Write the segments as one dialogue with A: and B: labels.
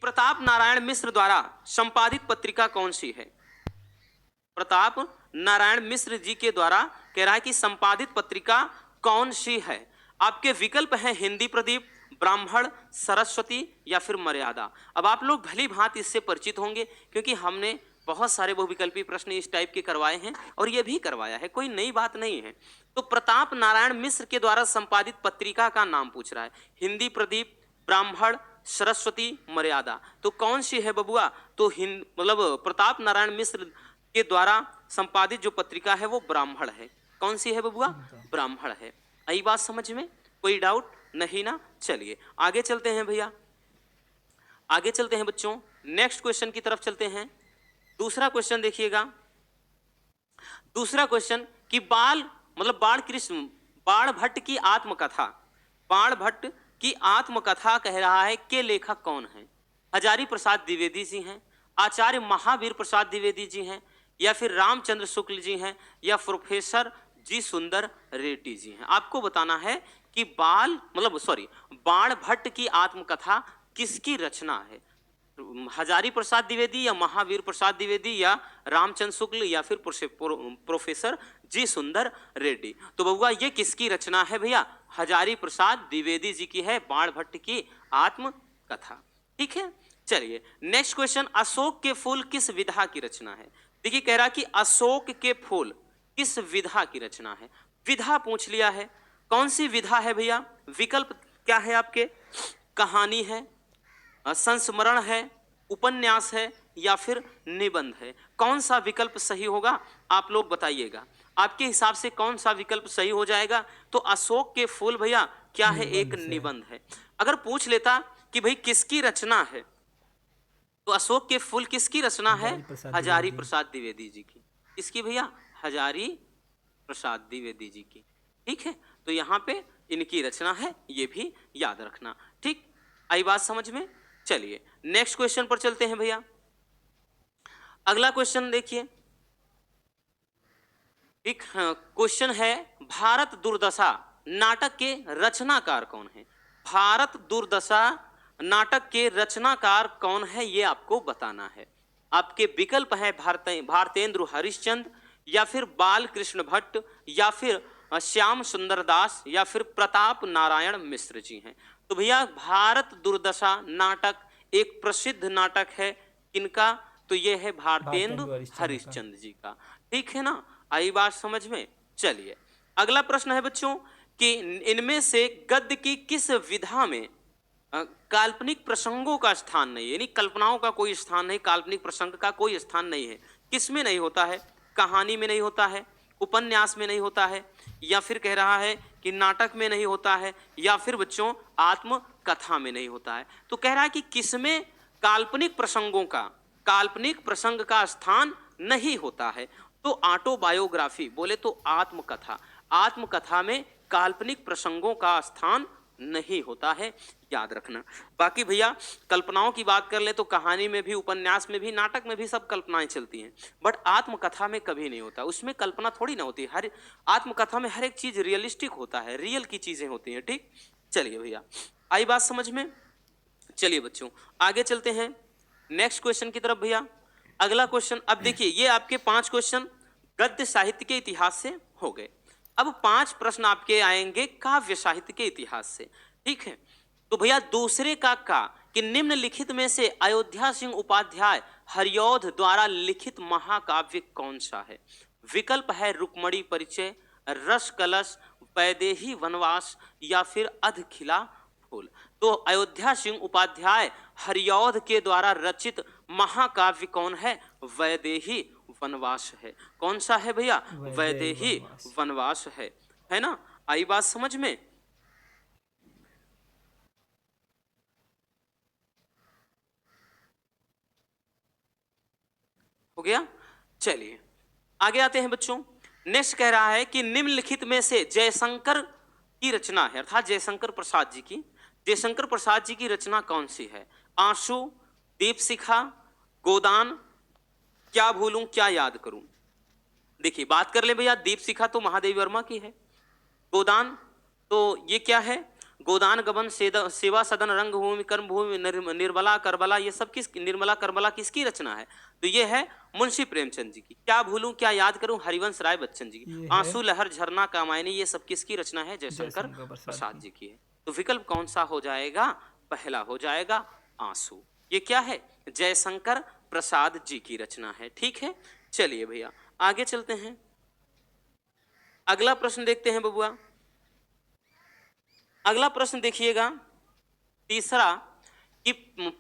A: प्रताप नारायण मिश्र द्वारा संपादित पत्रिका कौन सी है? प्रताप नारायण मिश्र जी के द्वारा कह रहा है कि संपादित पत्रिका कौन सी है? आपके विकल्प हैं हिंदी प्रदीप, ब्राह्मण, सरस्वती या फिर मर्यादा। अब आप लोग भली भांति इससे परिचित होंगे क्योंकि हमने बहुत सारे बहुविकल्पी प्रश्न इस टाइप के करवाए हैं और ये भी करवाया है, कोई नई बात नहीं है। तो प्रताप नारायण मिश्र के द्वारा संपादित पत्रिका का नाम पूछ रहा है, हिंदी प्रदीप, ब्राह्मण, सरस्वती, मर्यादा। तो कौन सी है बबुआ? तो मतलब प्रताप नारायण मिश्र के द्वारा संपादित जो पत्रिका है वो ब्राह्मण है। कौन सी है बबुआ? ब्राह्मण है। आई बात समझ में? कोई डाउट नहीं ना? चलिए आगे चलते हैं भैया, आगे चलते हैं बच्चों, नेक्स्ट क्वेश्चन की तरफ चलते हैं। दूसरा क्वेश्चन देखिएगा, दूसरा क्वेश्चन कि बाण भट्ट की आत्मकथा, बाण भट्ट की आत्मकथा कह रहा है के लेखक कौन है? हजारी प्रसाद द्विवेदी जी हैं, आचार्य महावीर प्रसाद द्विवेदी जी हैं, या फिर रामचंद्र शुक्ल जी हैं, या प्रोफेसर जी सुंदर रेड्डी जी हैं। आपको बताना है कि बाण भट्ट की आत्मकथा किसकी रचना है? हजारी प्रसाद द्विवेदी या महावीर प्रसाद द्विवेदी या रामचंद्र शुक्ल या फिर प्रोफेसर जी सुंदर रेड्डी। तो बबुआ ये किसकी रचना है भैया? हजारी प्रसाद द्विवेदी जी की है बाण भट्ट की आत्मकथा। ठीक है, चलिए नेक्स्ट क्वेश्चन, अशोक के फूल किस विधा की रचना है? देखिए कह रहा कि अशोक के फूल किस विधा की रचना है? विधा पूछ लिया है, कौन सी विधा है भैया? विकल्प क्या है आपके? कहानी है, संस्मरण है, उपन्यास है या फिर निबंध है? कौन सा विकल्प सही होगा आप लोग बताइएगा, आपके हिसाब से कौन सा विकल्प सही हो जाएगा? तो अशोक के फूल भैया क्या है? एक निबंध है। अगर पूछ लेता कि भाई किसकी रचना है, तो अशोक के फूल किसकी रचना है? हजारी प्रसाद द्विवेदी जी की। किसकी भैया? हजारी प्रसाद द्विवेदी जी की। ठीक है, तो यहाँ पे इनकी रचना है, ये भी याद रखना। ठीक, आई बात समझ में? चलिए नेक्स्ट क्वेश्चन पर चलते हैं भैया। अगला क्वेश्चन देखिए, एक क्वेश्चन है, भारत दुर्दशा नाटक के रचनाकार कौन है? भारत दुर्दशा नाटक के रचनाकार कौन है ये आपको बताना है। आपके विकल्प है भारतेंद्र हरिश्चंद्र या फिर बाल कृष्ण भट्ट या फिर श्याम सुंदर दास या फिर प्रताप नारायण मिश्र जी हैं। तो भैया भारत दुर्दशा नाटक एक प्रसिद्ध नाटक है, किनका? तो ये है भारतेंद्र हरिश्चंद्र जी का। ठीक है ना? आई बात समझ में? चलिए अगला प्रश्न है बच्चों कि इनमें से गद्य की किस विधा में काल्पनिक प्रसंगों का स्थान नहीं है, यानी कल्पनाओं का कोई स्थान नहीं, काल्पनिक प्रसंग का कोई स्थान नहीं है। किसमें नहीं होता है? कहानी में नहीं होता है, उपन्यास में नहीं होता है, या फिर कह रहा है कि नाटक में नहीं होता है, या फिर बच्चों आत्मकथा में नहीं होता है। तो कह रहा है कि किसमें काल्पनिक प्रसंगों का, काल्पनिक प्रसंग का स्थान नहीं होता है? तो ऑटोबायोग्राफी बोले तो आत्मकथा, आत्मकथा में काल्पनिक प्रसंगों का स्थान नहीं होता है, याद रखना। बाकी भैया कल्पनाओं की बात कर ले तो कहानी में भी, उपन्यास में भी, नाटक में भी सब कल्पनाएं चलती हैं, बट आत्मकथा में कभी नहीं होता। उसमें कल्पना थोड़ी ना होती, हर आत्मकथा में हर एक चीज रियलिस्टिक होता है, रियल की चीजें होती हैं। ठीक, चलिए भैया आई बात समझ में? चलिए बच्चों आगे चलते हैं नेक्स्ट क्वेश्चन की तरफ भैया। अगला क्वेश्चन, अब देखिए ये आपके 5 क्वेश्चन गद्य साहित्य के इतिहास से हो गए। अब 5 प्रश्न आपके आएंगे काव्य साहित्य के इतिहास से। ठीक है, तो भैया दूसरे का कि निम्नलिखित में से अयोध्या सिंह उपाध्याय हरिऔध द्वारा लिखित महाकाव्य कौन सा है? विकल्प है रुक्मणी परिचय, रस कलश, वैदेही वनवास या फिर अधखिला फूल। तो अयोध्या सिंह उपाध्याय हरिऔध के द्वारा रचित महाकाव्य कौन है? वैदेही वनवास है। कौन सा है भैया? वैदेही वनवास है ना? आई बात समझ में? हो गया? चलिए आगे आते हैं बच्चों। नेक्स्ट कह रहा है कि निम्नलिखित में से जयशंकर की रचना है, अर्थात जयशंकर प्रसाद जी की, जयशंकर प्रसाद जी की रचना कौन सी है? आंसू, दीपशिखा, गोदान, क्या भूलूं क्या याद करूं। देखिए बात कर ले भैया, दीपशिखा तो महादेवी वर्मा की है, गोदान तो ये क्या है? गोदान गबन सेवा सदन रंगभूमि कर्मभूमि निर्मला करबला, ये सब निर्मला करबला किसकी रचना है? तो ये है मुंशी प्रेमचंद जी की। क्या भूलूं क्या याद करूं, हरिवंश राय बच्चन जी की। आंसू लहर झरना कामायनी, ये सब किसकी रचना है? जयशंकर प्रसाद जी की है। तो विकल्प कौन सा हो जाएगा? पहला हो जाएगा आंसू। ये क्या है? जयशंकर प्रसाद जी की रचना है। ठीक है, चलिए भैया आगे चलते हैं। अगला प्रश्न देखते हैं बबुआ। अगला प्रश्न देखिएगा, तीसरा, कि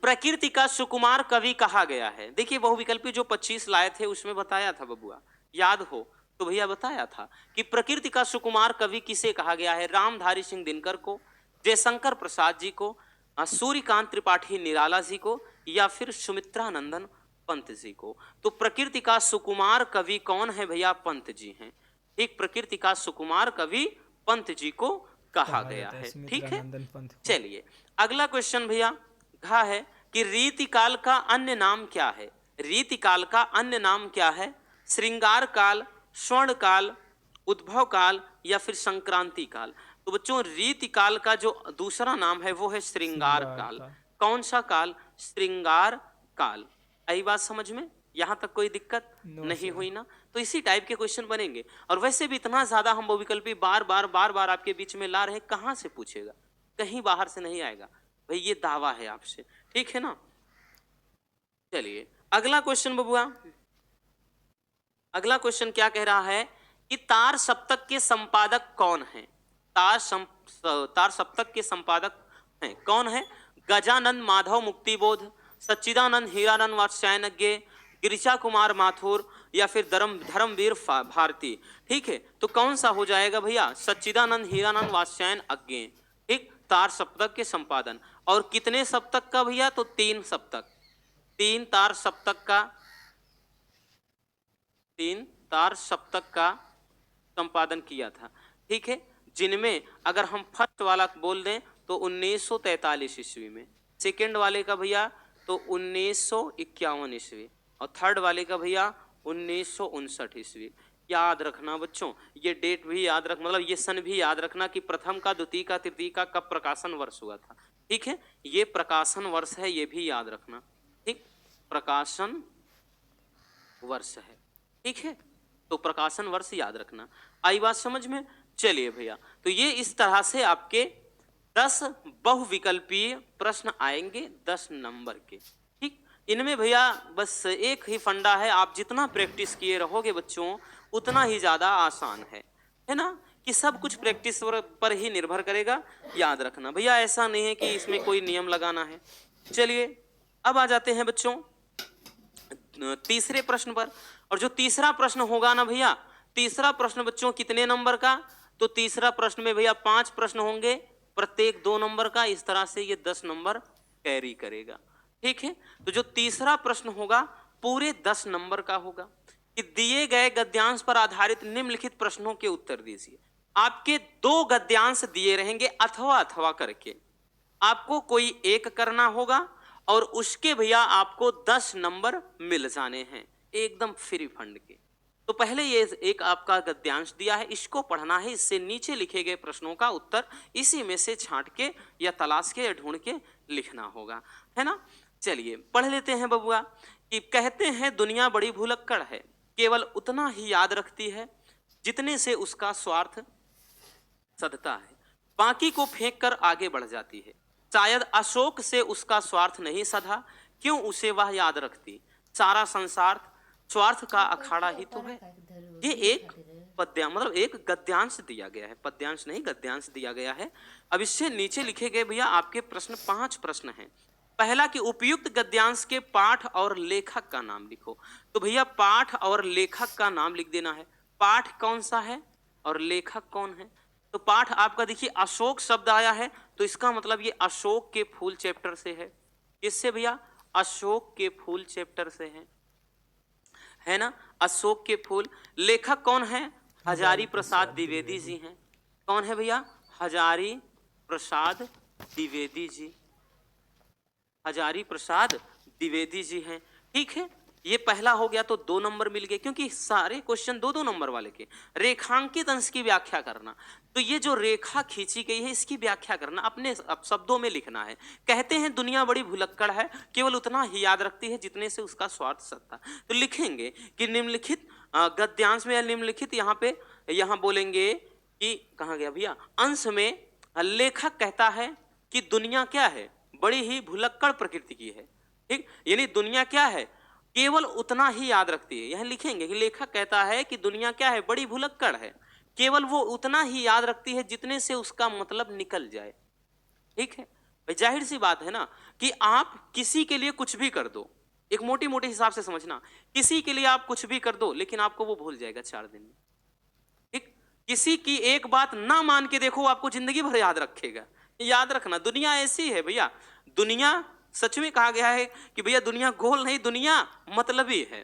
A: प्रकृति का सुकुमार कवि कहा गया है। देखिए बहुविकल्पी जो 25 लाए थे उसमें बताया था बबुआ, याद हो तो भैया बताया था कि प्रकृति का सुकुमार कवि किसे कहा गया है? रामधारी सिंह दिनकर को, जयशंकर प्रसाद जी को, सूर्यकांत त्रिपाठी निराला जी को, या फिर सुमित्रा नंदन पंत जी को। तो प्रकृति का सुकुमार कवि कौन है भैया? पंत जी हैं। ठीक, प्रकृति का सुकुमार कवि पंत जी को कहा गया है। ठीक है, चलिए अगला क्वेश्चन भैया घा है कि रीतिकाल का अन्य नाम क्या है? रीतिकाल का अन्य नाम क्या है? श्रृंगार काल, स्वर्ण काल, उद्भव काल, या फिर संक्रांति काल। तो बच्चों रीतिकाल का जो दूसरा नाम है वो है श्रृंगार काल। कौन सा काल? श्रृंगार काल। आई बात समझ में? यहां तक कोई दिक्कत नहीं हुई ना? तो इसी टाइप के क्वेश्चन बनेंगे। और वैसे भी इतना ज्यादा हम बहुविकल्पी बार बार आपके बीच में ला रहे हैं, कहां से पूछेगा? कहीं बाहर से नहीं आएगा भाई, ये दावा है आपसे। ठीक है ना? चलिए अगला क्वेश्चन बबुआ, अगला क्वेश्चन क्या कह रहा है कि तार सप्तक के संपादक कौन है? तार सप्तक के संपादक हैं कौन है? गजानंद माधव मुक्तिबोध, सच्चिदानंद हीरानंद वात्स्यायनज्ञ, गिरिजा कुमार माथुर, या फिर धर्मवीर भारती। ठीक है, तो कौन सा हो जाएगा भैया? सच्चिदानंद हीरानंद वात्स्यायन अज्ञे। ठीक, तार सप्तक के संपादन। और कितने सप्तक का भैया? तो 3 सप्तक, 3 तार सप्तक का, 3 तार सप्तक का संपादन किया था। ठीक है, जिनमें अगर हम फर्स्ट वाला बोल दें तो 1943 ईस्वी में, सेकेंड वाले का भैया तो 1951 ईस्वी, और थर्ड वाले का भैया 1959 ईस्वी। याद रखना बच्चों, ये डेट भी याद रख, मतलब ये सन भी याद रखना कि प्रथम का, द्वितीय का, तृतीय का कब प्रकाशन वर्ष हुआ था। ठीक है, ये प्रकाशन वर्ष है, ये भी याद रखना। ठीक, प्रकाशन वर्ष है। ठीक है, तो प्रकाशन वर्ष याद रखना। आई बात समझ में? चलिए भैया, तो ये इस तरह से आपके 10 बहुविकल्पीय प्रश्न आएंगे 10 नंबर के। ठीक, इनमें भैया बस एक ही फंडा है, आप जितना प्रैक्टिस किए रहोगे बच्चों उतना ही ज्यादा आसान है ना? कि सब कुछ प्रैक्टिस पर ही निर्भर करेगा। याद रखना भैया, ऐसा नहीं है कि इसमें कोई नियम लगाना है। चलिए अब आ जाते हैं बच्चों तीसरे प्रश्न पर। और जो तीसरा प्रश्न होगा ना भैया, तीसरा प्रश्न बच्चों कितने नंबर का? तो तीसरा प्रश्न में भैया 5 प्रश्न होंगे, प्रत्येक 2 नंबर का। इस तरह से ये 10 नंबर कैरी करेगा। ठीक है, तो जो तीसरा प्रश्न होगा पूरे 10 नंबर का होगा कि दिए गए गद्यांश पर आधारित निम्नलिखित प्रश्नों के उत्तर दीजिए। आपके 2 गद्यांश दिए रहेंगे अथवा अथवा करके, आपको कोई एक करना होगा और उसके भैया आपको 10 नंबर मिल जाने हैं एकदम फ्री फंड के। तो पहले ये एक आपका गद्यांश दिया है, इसको पढ़ना है, इससे नीचे लिखे गए प्रश्नों का उत्तर इसी में से छांट के या तलाश के या ढूंढ के लिखना होगा, है ना? चलिए पढ़ लेते हैं बबुआ। कि कहते हैं दुनिया बड़ी भुलक्कड़ है, केवल उतना ही याद रखती है जितने से उसका स्वार्थ सधता है, बाकी को फेंक कर आगे बढ़ जाती है। शायद अशोक से उसका स्वार्थ नहीं सधा, क्यों उसे वह याद रखती। सारा संसार स्वार्थ का अखाड़ा ही तो है। ये एक पद्यांश, मतलब एक गद्यांश दिया गया है, पद्यांश नहीं गद्यांश दिया गया है। अब इससे नीचे लिखे गए भैया आपके प्रश्न 5 प्रश्न हैं। पहला कि उपयुक्त गद्यांश के पाठ और लेखक का नाम लिखो। तो भैया पाठ और लेखक का नाम लिख देना है। पाठ कौन सा है और लेखक कौन है? तो पाठ आपका देखिए अशोक शब्द आया है, तो इसका मतलब ये अशोक के फूल चैप्टर से है। किससे भैया? अशोक के फूल चैप्टर से है ना? अशोक के फूल। लेखक कौन है? हजारी प्रसाद द्विवेदी जी हैं। कौन है भैया? हजारी प्रसाद द्विवेदी जी, हजारी प्रसाद द्विवेदी जी हैं। ठीक है, ये पहला हो गया तो 2 नंबर मिल गए, क्योंकि सारे क्वेश्चन 2-2 नंबर वाले के। रेखांकित अंश की व्याख्या करना, तो ये जो रेखा खींची गई है इसकी व्याख्या करना, अपने शब्दों में लिखना है। कहते हैं दुनिया बड़ी भुलक्कड़ है, केवल उतना ही याद रखती है जितने से उसका स्वार्थ सत्ता। तो लिखेंगे कि निम्नलिखित गद्यांश में या निम्नलिखित यहाँ बोलेंगे कि कहाँ गया भैया, अंश में लेखक कहता है कि दुनिया क्या है, बड़ी ही भुलक्कड़ प्रकृति की है। ठीक, यानी दुनिया क्या है, केवल उतना ही याद रखती है। यह लिखेंगे कि लेखक कहता है कि दुनिया क्या है, बड़ी भुलक्कड़ है, केवल वो उतना ही याद रखती है जितने से उसका मतलब निकल जाए। ठीक है भाई, जाहिर सी बात है ना कि आप किसी के लिए कुछ भी कर दो, एक मोटी मोटी हिसाब से समझना, किसी के लिए आप कुछ भी कर दो लेकिन आपको वो भूल जाएगा 4 दिन में। ठीक, किसी की एक बात ना मान के देखो, आपको जिंदगी भर याद रखेगा। याद रखना, दुनिया ऐसी है भैया, दुनिया सच में कहा गया है कि भैया दुनिया गोल नहीं, दुनिया मतलबी है।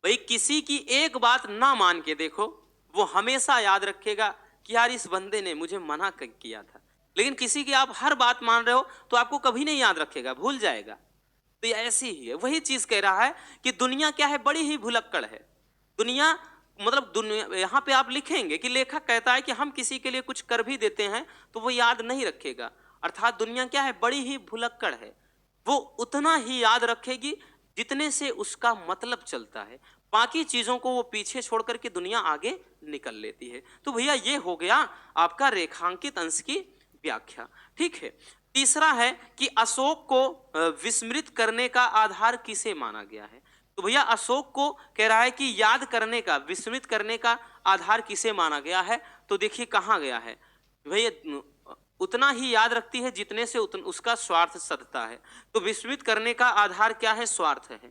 A: भाई किसी की एक बात ना मान के देखो, वो हमेशा याद रखेगा कि यार इस बंदे ने मुझे मना किया था। लेकिन किसी की आप हर बात मान रहे हो तो आपको कभी नहीं याद रखेगा, भूल जाएगा। तो ये ऐसी ही है, वही चीज कह रहा है कि दुनिया क्या है, बड़ी ही भुलक्कड़ है। दुनिया मतलब दुनिया, यहाँ पे आप लिखेंगे कि लेखक कहता है कि हम किसी के लिए कुछ कर भी देते हैं तो वो याद नहीं रखेगा, अर्थात दुनिया क्या है, बड़ी ही भुलक्कड़ है, वो उतना ही याद रखेगी जितने से उसका मतलब चलता है, बाकी चीजों को वो पीछे छोड़ करके दुनिया आगे निकल लेती है। तो भैया ये हो गया आपका रेखांकित अंश की व्याख्या। ठीक है, तीसरा है कि अशोक को विस्मृत करने का आधार किसे माना गया है। तो भैया अशोक को कह रहा है कि याद करने का, विस्मृत करने का आधार किसे माना गया है। तो देखिए कहाँ गया है भैया, उतना ही याद रखती है जितने से उसका स्वार्थ सधता है। तो विस्मृत करने का आधार क्या है, स्वार्थ है।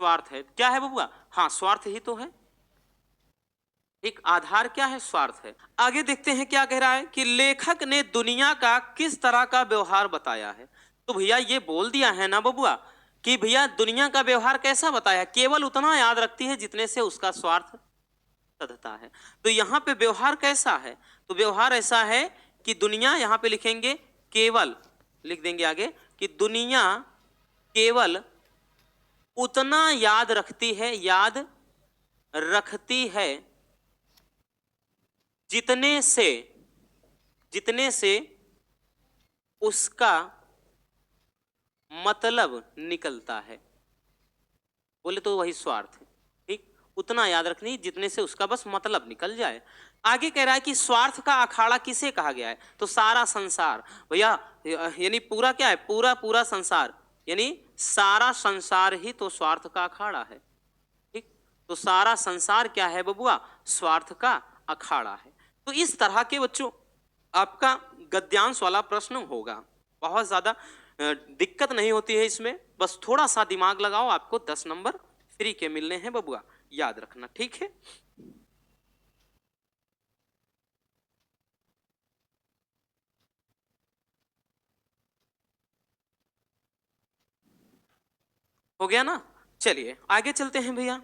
A: स्वार्थ है, क्या है बबुआ, हाँ स्वार्थ ही तो है, एक आधार क्या है, स्वार्थ है। आगे देखते हैं क्या कह रहा है कि लेखक ने दुनिया का किस तरह का व्यवहार बताया है। तो भैया ये बोल दिया है ना बबुआ कि भैया दुनिया का व्यवहार कैसा बताया, केवल उतना याद रखती है जितने से उसका स्वार्थ सधता है। तो यहाँ पे व्यवहार कैसा है, तो व्यवहार ऐसा है कि दुनिया, यहाँ पे लिखेंगे केवल, लिख देंगे आगे कि दुनिया केवल उतना याद रखती है, याद रखती है जितने से उसका मतलब निकलता है। बोले तो वही स्वार्थ है। ठीक, उतना याद रखनी जितने से उसका बस मतलब निकल जाए। आगे कह रहा है कि स्वार्थ का अखाड़ा किसे कहा गया है, तो सारा संसार भैया, यानी पूरा क्या है, पूरा पूरा संसार, यानी सारा संसार ही तो स्वार्थ का अखाड़ा है। ठीक, तो सारा संसार क्या है बबुआ, स्वार्थ का अखाड़ा है। तो इस तरह के बच्चों आपका गद्यांश वाला प्रश्न होगा, बहुत ज्यादा दिक्कत नहीं होती है इसमें, बस थोड़ा सा दिमाग लगाओ, आपको 10 नंबर फ्री के मिलने हैं बबुआ, याद रखना। ठीक है, हो गया ना। चलिए आगे चलते हैं भैया।